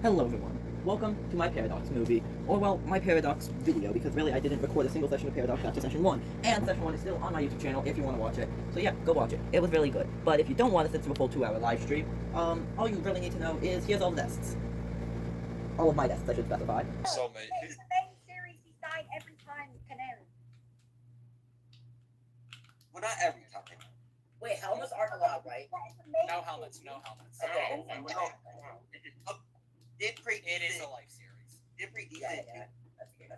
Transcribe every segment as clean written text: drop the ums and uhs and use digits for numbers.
Hello everyone, welcome to my Paradox movie, or well, my Paradox video, because really I didn't record a single session of Paradox after session 1, and session 1 is still on my YouTube channel if you want to watch it, so yeah, go watch it, it was really good. But if you don't want to sit through a full 2-hour live stream, all you really need to know is here's all the deaths. All of my deaths, I should specify. Soulmate. It's the main series, he's died every time, Canary. Well, not every time. Wait, helmets aren't allowed, right? No helmets, no helmets. Okay. Did pretty It is decent. a life series. Did pretty Yeah, decent. yeah. That's good.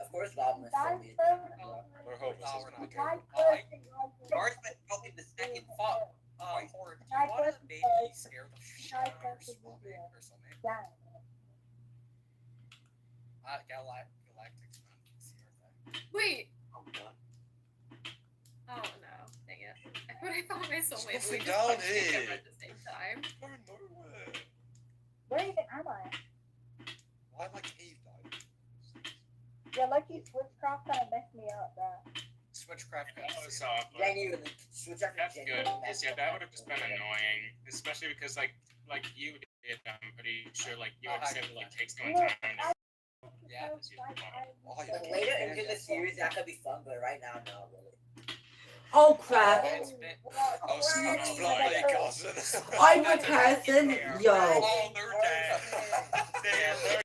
Of course, Goblin is Died so weird. first. We're hoping He we're not good. died Oh, I first in life. Garth went out in the second Fuck. Or do you Died want first to in maybe life. scare the shit Died out of your first in soulmate life. or something? Yeah. Galactic's not see our thing. Wait. Oh, God. Oh no. Dang it. I thought my soulmate Something we just down punched each here. other at the same time. Going nowhere. Where even am I? Why am I cave diving? Yeah, lucky Switchcraft kind of messed me up there. Switchcraft Oh, so Dang you, the switch up that's good. Because yeah, that would have just been annoying, especially because like you did. I'm pretty sure like you had said it takes no time. Yeah, Oh, Like, yeah. later into the series, that could be fun, but right now, no, really. Oh crap! It's been- Oh, Scott's bloody cousin. I'm a person? Yo! Oh, they're dead. They're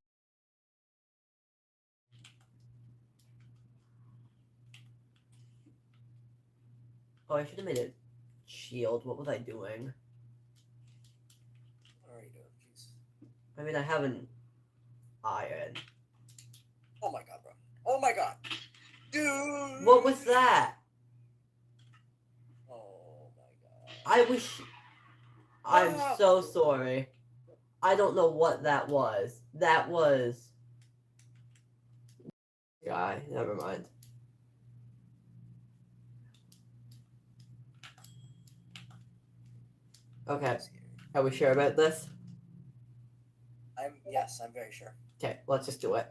Oh, I should have made a shield, what was I doing? What are you doing? Jeez. I mean, I have an iron. Oh my god, bro. Oh my god. Dude! What was that? Oh my god. I wish. I'm so sorry. I don't know what that was. That was. Guy, never mind. Okay, are we sure about this? Yes, I'm very sure. Okay, let's just do it.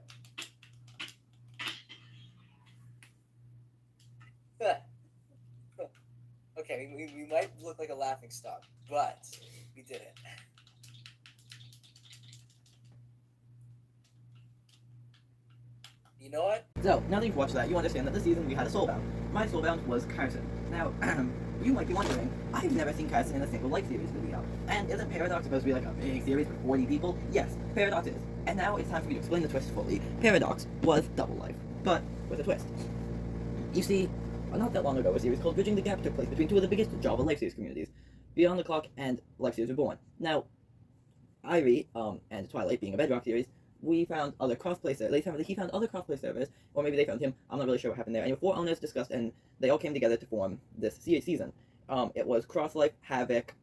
Okay, we might look like a laughing stock, but we did it. You know what? So, now that you've watched that, you understand that this season we had a soulbound. My soulbound was Carson. Now, you might be wondering, I've never seen Carson in a single Life series video. And isn't Paradox supposed to be like a big series for 40 people? Yes, Paradox is. And now it's time for me to explain the twist fully. Paradox was Double Life, but with a twist. You see, not that long ago, a series called Bridging the Gap took place between two of the biggest Java Life series communities, Beyond the Clock and Life series Reborn. Now, Irie, and Twilight, being a Bedrock series, we found other crossplay servers. He found other crossplay servers, or maybe they found him. I'm not really sure what happened there. And 4 owners discussed, and they all came together to form this season. It was Crosslife, Havoc,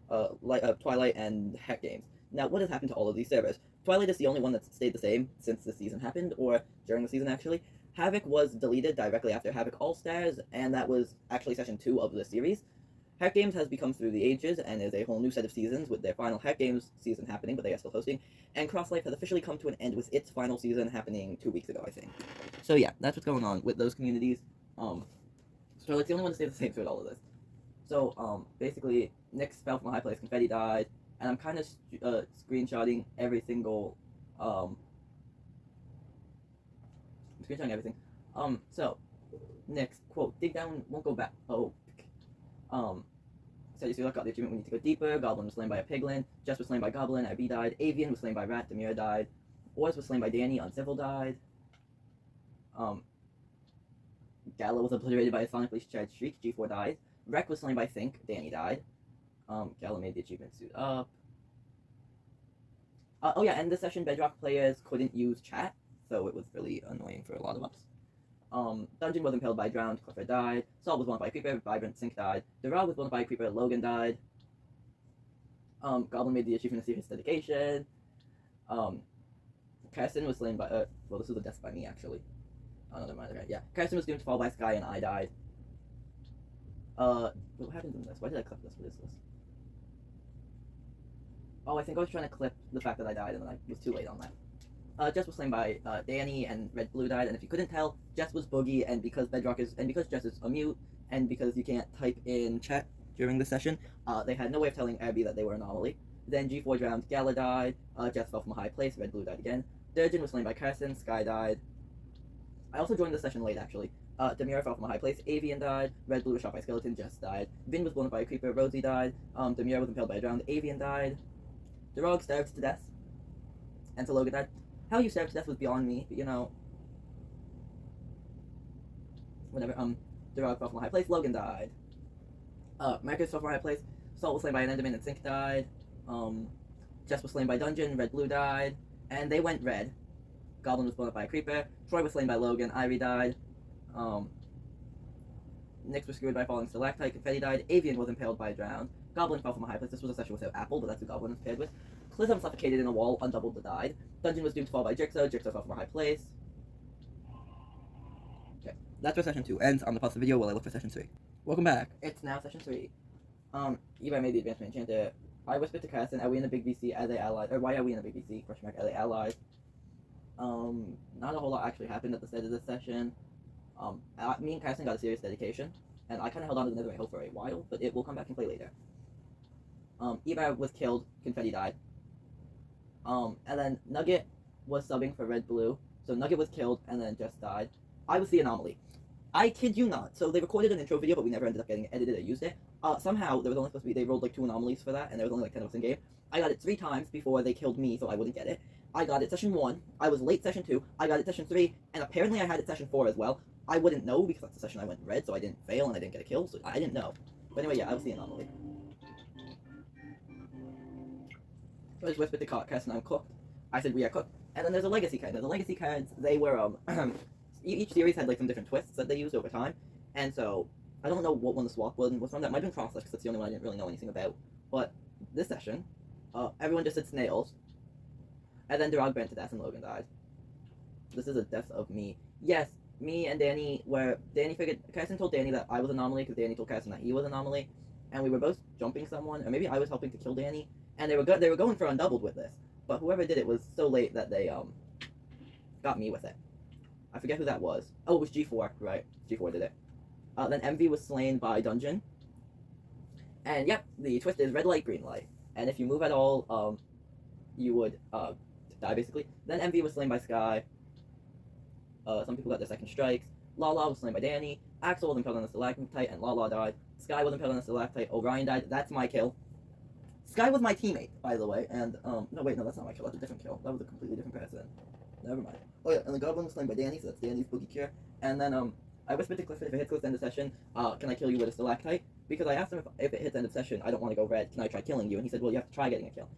Twilight, and Heck Games. Now, what has happened to all of these servers? Twilight is the only one that's stayed the same since the season happened, or during the season actually. Havoc was deleted directly after Havoc All Stars, and that was actually session 2 of the series. Hack Games has become Through the Ages and is a whole new set of seasons with their final Hack Games season happening, but they are still hosting. And Crosslife has officially come to an end with its final season happening 2 weeks ago, I think. So yeah, that's what's going on with those communities. So it's the only one to stay the same throughout all of this. So basically, Nyx fell from a high place, Confetti died, and I'm kind of screenshotting every single screenshotting everything. So Nyx quote: "Dig down, won't go back." Oh. So you see, look, got the achievement, we need to go deeper. Goblin was slain by a piglin. Jess was slain by Goblin. IB died. Avian was slain by Rat. Demir died. Oars was slain by Danny. Uncivil died. Gala was obliterated by a sonically charged Shriek. G4 died. Wreck was slain by Think. Danny died. Gala made the achievement suit up. Oh yeah, and this session, Bedrock players couldn't use chat, so it was really annoying for a lot of us. Dungeon was impaled by Drowned, Clifford died. Saul was blown by a Creeper, Vibrant, Sink died. Durag was blown by a Creeper, Logan died. Goblin made the achievement of serious dedication. Carson was slain by, well, this was a death by me, actually. Oh, no, never mind, okay, yeah. Carson was doomed to fall by Sky, and I died. What happened in this? Why did I clip this? What is this? Oh, I think I was trying to clip the fact that I died, and then I was too late on that. Jess was slain by Danny, and Red Blue died. And if you couldn't tell, Jess was Boogie, and because Jess is a mute, and because you can't type in chat during the session, they had no way of telling Abby that they were Anomaly. Then G4 drowned, Gala died, Jess fell from a high place, Red Blue died again. Durgeon was slain by Carson, Sky died. I also joined the session late actually. Demira fell from a high place, Avian died, Red Blue was shot by Skeleton, Jess died. Vin was blown up by a creeper, Rosie died, Demira was impaled by a drowned, Avian died. Durog starved to death, and so Logan died. How you starved to death was beyond me, but you know. Whatever, Durog fell from a high place, Logan died. Marcus fell from a high place, Salt was slain by an Enderman and Sink died. Jess was slain by Dungeon, Red Blue died, and they went red. Goblin was blown up by a creeper, Troy was slain by Logan, Irie died. Nyx was screwed by falling stalactite, Confetti died, Avian was impaled by a drown, Goblin fell from a high place, this was a session without Apple, but that's who Goblin was paired with. Clism suffocated in a wall, undoubled died. Dungeon was doomed to fall by Jigsaw fell from a high place. Okay, that's where session 2 ends. I'm gonna pause the video while I look for session 3. Welcome back. It's now session 3. Eva made the advancement enchanter. I whispered to Carson, are we in a big VC? Are they allies? Or why are we in a big VC? Question mark, are they allies? Not a whole lot actually happened at the start of this session. Me and Carson got a serious dedication, and I kind of held on to the Netherite Hill for a while, but it will come back and play later. Eva was killed, Confetti died. And then Nugget was subbing for Red Blue, so Nugget was killed and then just died. I was the anomaly. I kid you not. So they recorded an intro video, but we never ended up getting it edited or used it. Somehow there was only supposed to be, they rolled like 2 anomalies for that, and there was only like 10 of us in game. I got it 3 times before they killed me, so I wouldn't get it. I got it session 1, I was late session 2, I got it session 3, and apparently I had it session 4 as well. I wouldn't know because that's the session I went red, so I didn't fail and I didn't get a kill, so I didn't know. But anyway, yeah, I was the anomaly. So I just whispered to Carson, I'm cooked. I said we are cooked. And then there's a legacy card. Now the legacy cards, they were each series had like some different twists that they used over time, and so I don't know what one the swap was from. That might have been Crosslash because that's the only one I didn't really know anything about. But this session, everyone just said snails, and then Durag burned to death and Logan died. This is a death of me. Yes, me and Danny figured. Carson told Danny that I was anomaly because Danny told Carson that he was anomaly, and we were both jumping someone, or maybe I was helping to kill Danny, and they were going for undoubled with this. But whoever did it was so late that they got me with it. I forget who that was. Oh, it was G4, right? G4 did it. Then MV was slain by Dungeon. And yep, the twist is red light, green light. And if you move at all, you would die basically. Then MV was slain by Sky. Some people got their second strikes. Lala was slain by Danny. Axel was impaled on a stalactite and Lala died. Sky was impaled on a stalactite. Orion died. That's my kill. Sky was my teammate, by the way, and, no, wait, no, that's not my kill, that's a different kill. That was a completely different person. Never mind. Oh, yeah, and the Goblin was slain by Danny, so that's Danny's boogie cure. And then, I whispered to Clifford, if it hits close to end of session, can I kill you with a stalactite? Because I asked him if it hits end of session, I don't want to go red, can I try killing you? And he said, well, you have to try getting a kill.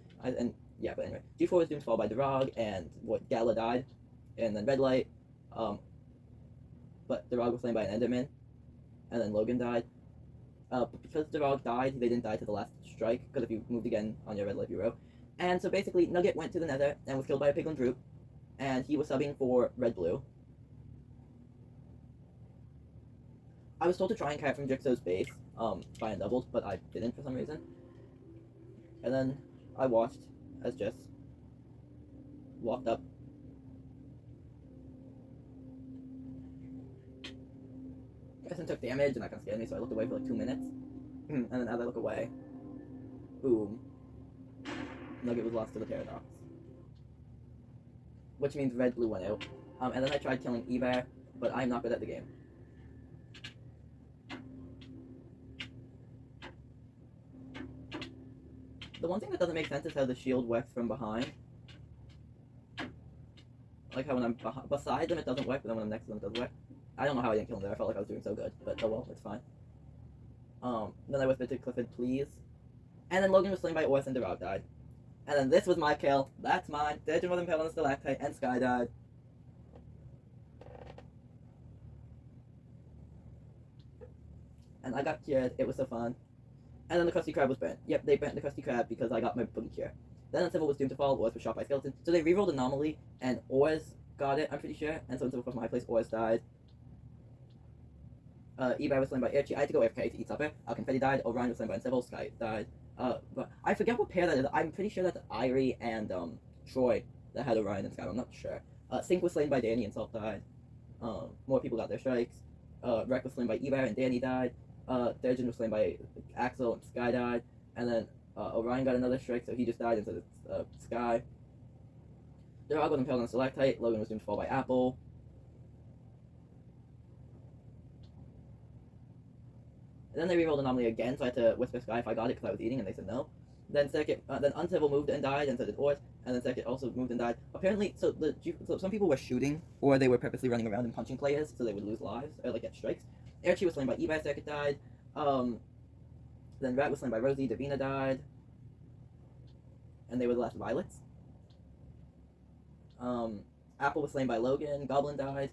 Yeah, but anyway. G4 was doomed to fall by Durag, and, Gala died, and then red light, but Durag was slain by an Enderman, and then Logan died. But because Durag died, they didn't die to the last strike, because if you moved again on your red light bureau. And so basically, Nugget went to the nether and was killed by a piglin brute, and he was subbing for Red Blue. I was told to try and carry from Jixo's base, by undoubled, but I didn't for some reason. And then I watched as Jess walked up. Carson took damage, and that kind of scared me, so I looked away for like 2 minutes. And then as I look away, boom, Nugget was lost to the Paradox. Which means Red Blue went out. And then I tried killing Evar, but I'm not good at the game. The one thing that doesn't make sense is how the shield works from behind. Like how when I'm beside them it doesn't work, but then when I'm next to them it does work. I don't know how I didn't kill him there, I felt like I was doing so good, but oh well, it's fine. Then I whispered to Clifford, please. And then Logan was slain by Orth and Durag died. And then this was my kill. That's mine. Durgeon was impaled on a stalactite and Sky died. And I got cured. It was so fun. And then the Krusty Krab was burnt. Yep, they burnt the Krusty Krab because I got my boogie cure. Then Uncivil was doomed to fall. Oars was shot by Skeleton. So they rerolled Anomaly, and Oars got it, I'm pretty sure. And so Uncivil was from my place. Oars died. Ebar was slain by Archie. I had to go AFK to eat supper. Confetti died. Orion was slain by Uncivil. Sky died. But I forget what pair that is. I'm pretty sure that's Irie and Troy that had Orion and Sky. I'm not sure. Sink was slain by Danny and Salt died. More people got their strikes. Wreck was slain by Ebar and Danny died. Durgeon was slain by Axel and Sky died. And then Orion got another strike, so he just died into the sky. Durag was impaled on a stalactite. Logan was doomed to fall by Apple. And then they rerolled anomaly again, so I had to whisper Sky if I got it because I was eating, and they said no. Then Circuit, then Uncivil moved and died, and so did Ort, and then Circuit also moved and died. Apparently, so some people were shooting, or they were purposely running around and punching players, so they would lose lives, or like get strikes. Airchi was slain by Ebi, Circuit died. Then Rat was slain by Rosie, Davina died. And they were the last Violets. Apple was slain by Logan, Goblin died.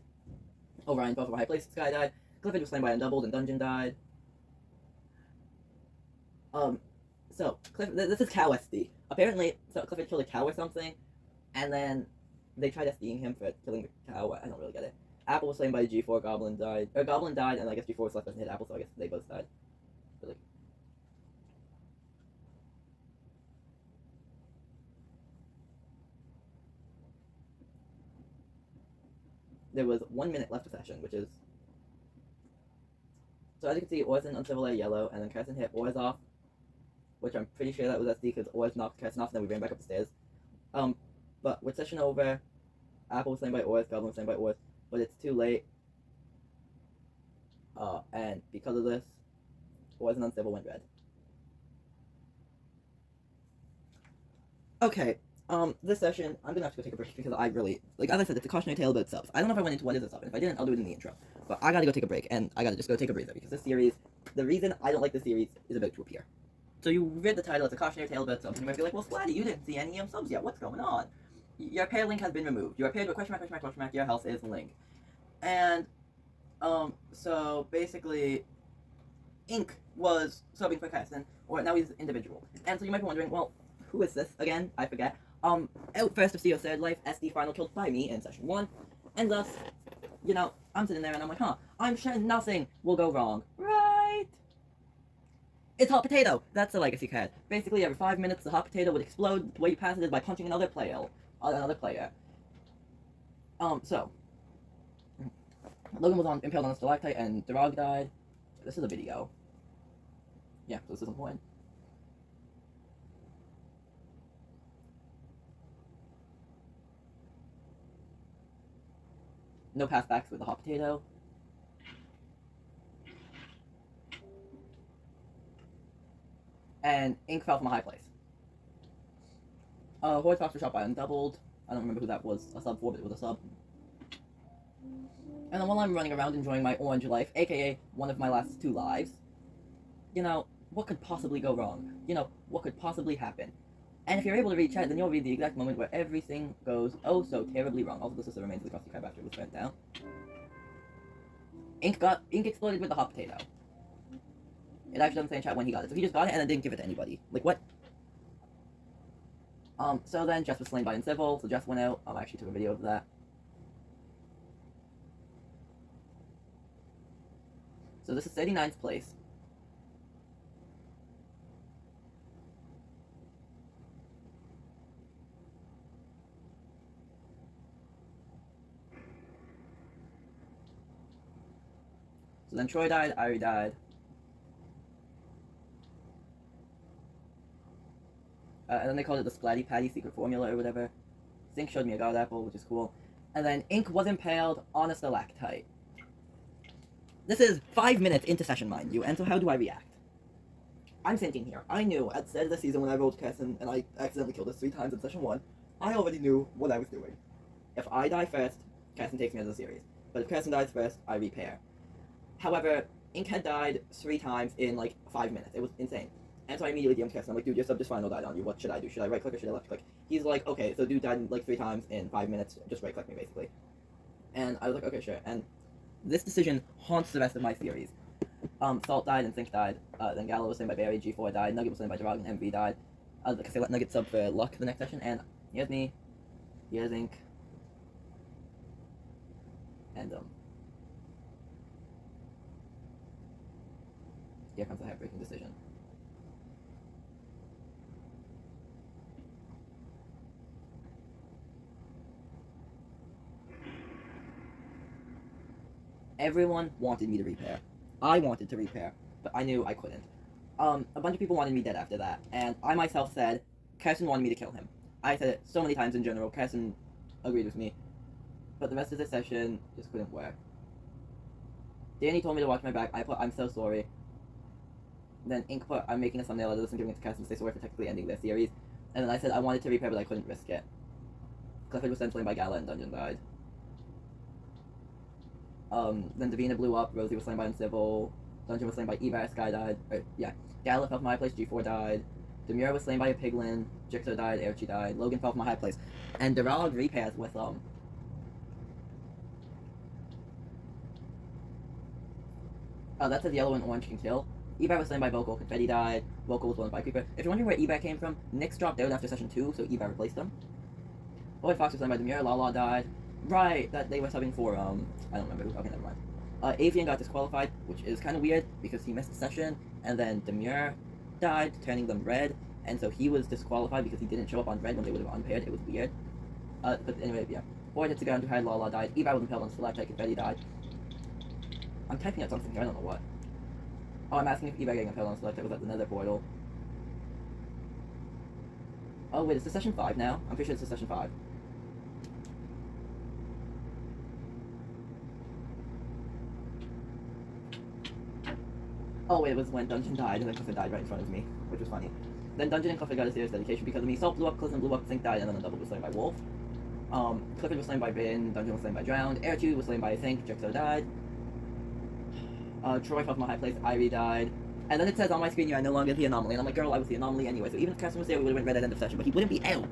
Orion fell from a high place, Sky died. Clifford was slain by Undoubled, and Dungeon died. So this is cow SD. Apparently, so Clifford killed a cow or something, and then they tried SDing him for killing the cow. I don't really get it. Apple was slain by G4, Goblin died, and I guess G4 was left doesn't hit Apple, so I guess they both died. But like, there was 1 minute left of session, which is so as you can see, Oz and Uncivil are yellow, and then Carson hit Oz off, which I'm pretty sure that was SD because Oz knocked Carson off, and then we ran back up the stairs. But with session over, Apple was slain by Oz, Goblin was slain by Oz, but it's too late. And because of this, Oz and Uncivil went red. Okay, this session, I'm gonna have to go take a break because I really, like, as I said, it's a cautionary tale about subs. I don't know if I went into what is a sub, and if I didn't, I'll do it in the intro. But I gotta go take a break, and I gotta just go take a breather, because this series, the reason I don't like this series is about to appear. So you read the title, it's a cautionary tale about subs, and you might be like, well, Splatty, you didn't see any subs yet, what's going on? Your pair link has been removed. You are paired with question mark, your health is link. And, so basically, Ink was subbing for Carson, or now he's individual. And so you might be wondering, well, who is this again? I forget. Out first of CO Third Life, SD final killed by me in session 1, and thus, you know, I'm sitting there and I'm like, I'm sure nothing will go wrong, right? It's hot potato. That's the legacy card. Basically, every 5 minutes, the hot potato would explode. The way you pass it is by punching another player. So Logan was impaled on a stalactite, and Durag died. This is a video. Yeah, so this is important. No passbacks with the hot potato. And Ink fell from a high place. Horde Fox was shot by Undoubled. I don't remember who that was a sub for, but it was a sub. And then while I'm running around enjoying my orange life, aka one of my last 2 lives, you know, what could possibly go wrong? You know, what could possibly happen? And if you're able to read chat, then you'll read the exact moment where everything goes oh so terribly wrong. Also, this is the remains of the Crusty Crab after it was burnt down. Ink exploded with the hot potato. It actually doesn't say in chat when he got it, so he just got it and then didn't give it to anybody. Like, what? So then Jess was slain by Uncivil, so Jess went out. I actually took a video of that. So this is 39th place. So then Troy died, Ari died. And then they called it the Splatty Patty secret formula or whatever. Zink showed me a god apple, which is cool. And then Ink was impaled on a stalactite. This is 5 minutes into session, mind you, and so how do I react? I'm thinking here. I knew at the start of the season when I rolled Carson and I accidentally killed us 3 times in session 1, I already knew what I was doing. If I die first, Carson takes me out of the series. But if Carson dies first, I repair. However, Ink had died 3 times in like 5 minutes. It was insane. And so I immediately DM'd Carson. I'm like, dude, your sub just final died on you. What should I do? Should I right click or should I left click? He's like, okay, so dude died like 3 times in 5 minutes. Just right click me, basically. And I was like, okay, sure. And this decision haunts the rest of my series. Salt died and Zink died. Then Gallo was slain by Barry. G4 died. Nugget was slain by Durag and MV died. Because they let Nugget sub for luck the next session. And here's me. Here's Ink. And here comes the heartbreaking decision. Everyone wanted me to repair. I wanted to repair, but I knew I couldn't. A bunch of people wanted me dead after that, and I myself said, Carson wanted me to kill him. I said it so many times in general. Carson agreed with me, but the rest of the session just couldn't work. Danny told me to watch my back. I put, I'm so sorry. Then Ink put, I'm making a thumbnail of this and giving it to Carson to say sorry for technically ending their series. And then I said I wanted to repair, but I couldn't risk it. Clifford was then slain by Gala and Dungeon died. Then Davina blew up, Rosie was slain by Uncivil, Dungeon was slain by Evar, Sky died, Gala fell from my place, G4 died, Demura was slain by a piglin, Jixo died, Airchi died, Logan fell from a high place, and Durag repairs with, that says yellow and orange can kill. Ebar was slain by Vocal, Confetti died, Vocal was blown by Creeper. If you're wondering where Ebar came from, Nyx dropped out after session 2, so Ebar replaced him. Boy Fox was slain by Demure, Lala died. Right, that they were subbing for, I don't remember who, okay, never mind. Avian got disqualified, which is kind of weird, because he missed the session, and then Demure died, turning them red, and so he was disqualified because he didn't show up on red when they would have unpaired. It was weird. But anyway, yeah. Boy hit to go into hide, Lala died, Ebar was impaled on Stalactite, Confetti died. I'm typing out something here, I don't know what. Oh, I'm asking if Ebar getting impaled on Stalactite was at the nether portal. Oh wait, is this session 5 now? I'm pretty sure it's session 5. Oh wait, it was when Dungeon died and then Clifford died right in front of me, which was funny. Then Dungeon and Clifford got a serious dedication because of me. Salt blew up, Clifford blew up, Sync died, and then the double was slain by Wolf. Clifford was slain by Vin, Dungeon was slain by Drowned, Air 2 was slain by Sync, Jixo died. Troy fell from a high place, Irie died. And then it says on my screen, you are no longer the anomaly. And I'm like, girl, I was the anomaly anyway. So even if Carson was there, we would have went red at end of session, but he wouldn't be out.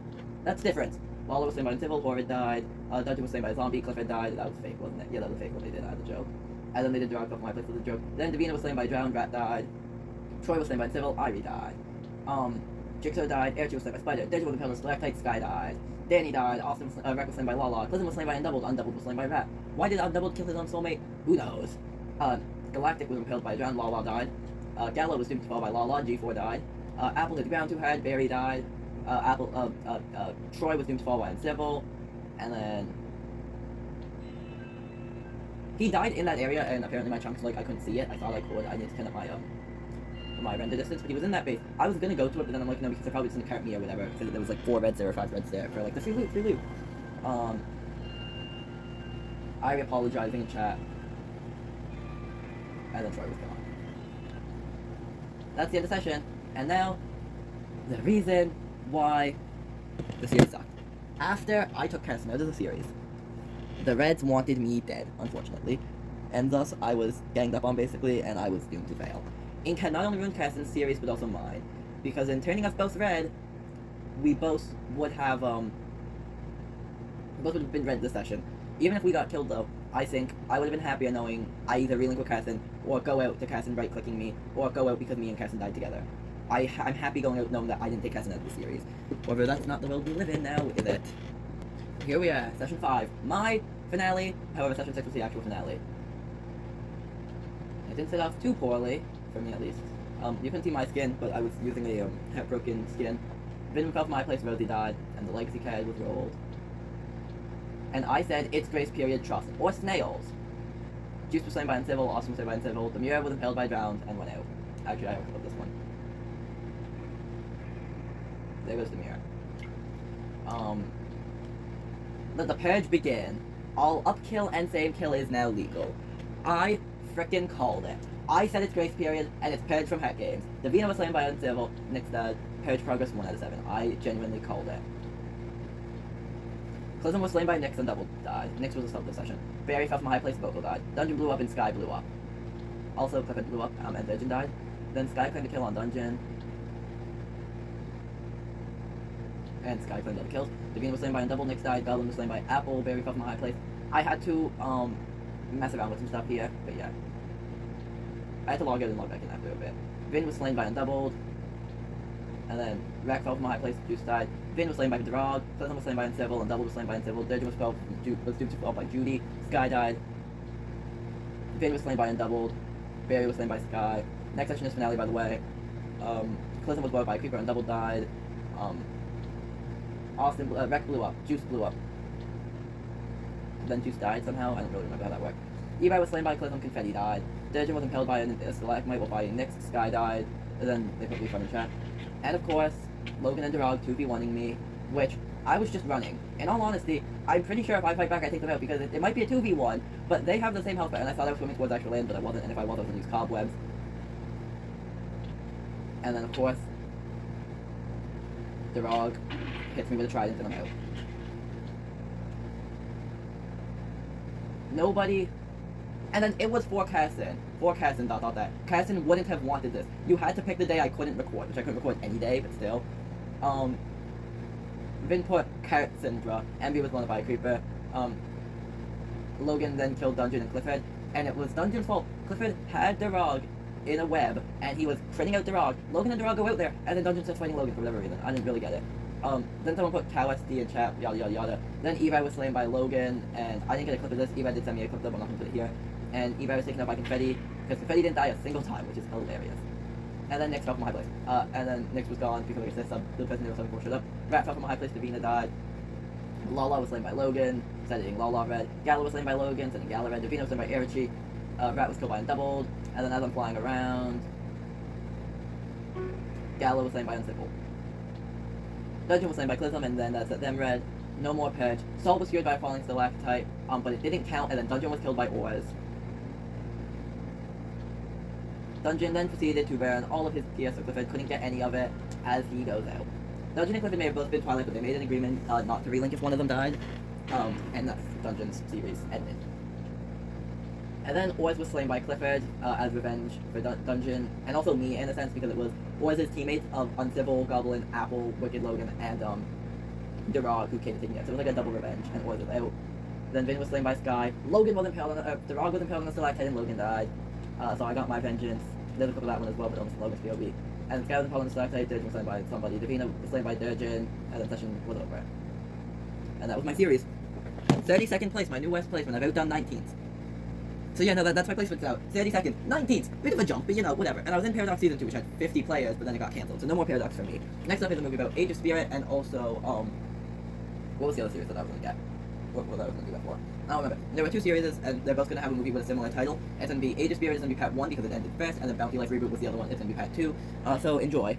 That's different. Waller was slain by Civil, Horrid died. Dungeon was slain by a zombie, Clifford died. That was fake, wasn't it? Yeah, that was fake when they did that, the joke. And then they did Drag fell from my place with the joke. Then Davina was slain by Drowned, Rat died. Troy was slain by Civil, Irie died. Jigsaw died, Airchi was slain by Spider, Digit was impaled on Stalactite, Sky died. Danny died, Austin was, Wreck was slain by Lala, Clism was slain by Undoubled, Undoubled was slain by Rat. Why did Undoubled kill his own soulmate? Who knows? Galactic was impaled by Drowned, Lala died. Gallo was doomed to fall by Lala, G4 died. Apple hit the ground 2 head, Barry died. Troy was doomed to fall by Uncivil. And then he died in that area, and apparently my chunks, like, I couldn't see it. I thought I could. I need to turn up my render distance, but he was in that base. I was gonna go to it, but then I'm like, no, because they're probably just gonna count me or whatever, because there was like 4 reds there or 5 reds there for like the free loot. I apologizing in chat. And then Troy was gone. That's the end of the session. And now, the reason why the series sucked. After I took Carson out of the series, the Reds wanted me dead, unfortunately. And thus, I was ganged up on, basically, and I was doomed to fail. Ink had not only ruined Carson's series, but also mine. Because in turning us both red, we both would have, been red this session. Even if we got killed, though, I think I would have been happier knowing I either relinquish Carson, or go out to Carson right-clicking me, or go out because me and Carson died together. I'm happy going out knowing that I didn't take Carson out of the series. However, that's not the world we live in now, is it? Here we are, session 5. My finale, however, session 6 was the actual finale. It didn't set off too poorly, for me at least. You couldn't see my skin, but I was using a heartbroken skin. Vin fell from my place, Rosie died, and the legacy card was rolled. And I said, it's grace period trust, or snails. Juice was slain by Uncivil, Austin was slain by Uncivil, Demure was impaled by Drowned, and went out. Actually, I overlooked this one. There goes Demure. Let the purge begin. All upkill and save kill is now legal. I frickin' called it. I said it's grace period, and it's purge from Heck Games. Davina was slain by Uncivil, Nyx died, purge progress 1 out of 7. I genuinely called it. Clism was slain by Nyx and Double died. Nyx was a sub this session. Barry fell from a high place, Vocal died. Dungeon blew up and Sky blew up. Also, Clifford blew up, and Virgin died. Then Sky claimed a kill on Dungeon. And Sky claimed other kills. Davina was slain by Undoubled, Nyx died. Goblin was slain by Apple, Barry fell from a high place. I had to, mess around with some stuff here, but yeah. I had to log out and log back in after a bit. Vin was slain by Undoubled. And then Rack fell from a high place, Juice died. Vin was slain by Drog, Pleasant was slain by Uncivil, and Double was slain by Uncivil. Durgeon was doomed to fall by Judy. Sky died. Vin was slain by Undoubled. Barry was slain by Sky. Next session is finale, by the way. Pleasant was blown by a Creeper, and Double died. Wreck blew up. Juice blew up. Then Juice died somehow. I don't really remember how that worked. Evi was slain by Clism, Confetti died. Durgeon was impaled by a stalagmite while fighting Nyx. Sky died. And then they put refund in chat. And of course, Logan and Durag 2v1ing me, which I was just running. In all honesty, I'm pretty sure if I fight back, I take them out because it might be a 2v1, but they have the same health bar, and I thought I was swimming towards actual land, but I wasn't, and if I was, I was going to use cobwebs. And then, of course, Durag hits me with a trident, and I'm out. Nobody... And then it was for Carson. For Carson, dot that. Carson wouldn't have wanted this. You had to pick the day I couldn't record, which I couldn't record any day, but still. Vin put Cassandra, Envy was blown up by a creeper. Logan then killed Dungeon and Clifford, and it was Dungeon's fault. Clifford had Durag in a web, and he was critting out Durag. Logan and Durag go out there, and then Dungeon starts fighting Logan for whatever reason. I didn't really get it. Then someone put KSD in chat, yada yada yada. Then Evi was slain by Logan, and I didn't get a clip of this. Evi did send me a clip of it, I'm not gonna put it here. And Evi was taken out by Confetti, because Confetti didn't die a single time, which is hilarious. And then Nick fell from a high place. And then Nick was gone because of his assist. The person who was 74 showed up. Rat fell from a high place, Davina died. Lala was slain by Logan, sending Lala red. Gala was slain by Logan, sending Gala red. Davina was slain by Erichi. Rat was killed by Undoubled. And then as I'm flying around, Gala was slain by Unsimple. Dungeon was slain by Clism, and then set them red. No more Purge. Sol was cured by a falling stalactite, but it didn't count, and then Dungeon was killed by Ores. Dungeon then proceeded to burn all of his PS, so Clifford couldn't get any of it as he goes out. Dungeon and Clifford may have both been Twilight, but they made an agreement not to relink if one of them died. And that's Dungeon's series ended. And then Oz was slain by Clifford as revenge for Dungeon, and also me in a sense because it was Oz's teammates of Uncivil, Goblin, Apple, Wicked Logan, and Durag who came to take me out. So it was like a double revenge, and Oz was out. Then Vin was slain by Sky. Logan was impaled on Durag was impaled on the stalactite, and Logan died. So I got my vengeance. There's a couple of that one as well, but on Logan's POV. And Sky was impaled on the stalactite, Durgeon was slain by somebody. Davina was slain by Durgeon, and the session was over. And that was my series. 32nd place, my new worst place when I've outdone 19th. So yeah, no, that's my placements out. 32nd, 19th, bit of a jump, but you know, whatever. And I was in Paradox Season 2, which had 50 players, but then it got cancelled, so no more Paradox for me. Next up is a movie about Age of Spirit, and also, what was the other series that I was gonna get? What was I gonna do that for? I don't remember. There were two series, and they're both gonna have a movie with a similar title. It's gonna be Age of Spirit is gonna be part 1 because it ended first, and the Bounty Life reboot was the other one, it's gonna be part 2. So enjoy.